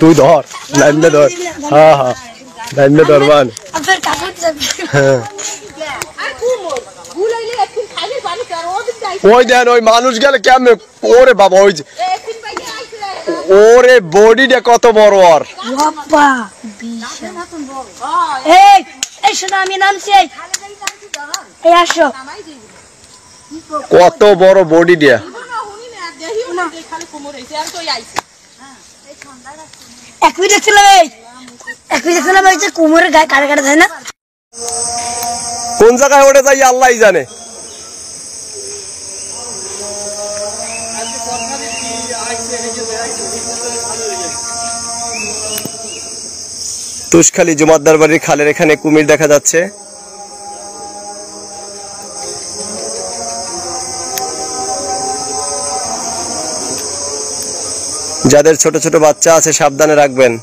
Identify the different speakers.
Speaker 1: তুই ধর লাইন ধর। হ্যাঁ হ্যাঁ লাইন ধরবান। ওই দেন ওই মানুষ গেলে কেমন। ওরে বাবা ওই ওরে বডিটা কত বড়। আর কত বড় বডি দিয়া। কুমোরের গায়ে কাটা কাটা যায় না। কোন জায়গায় ওঠে যাই আল্লাহ জানে। তুষখালী জুমাদ্দার বাড়ির খালের এখানে কুমির দেখা যাচ্ছে। যাদের ছোট ছোট বাচ্চা আছে সাবধানে রাখবেন।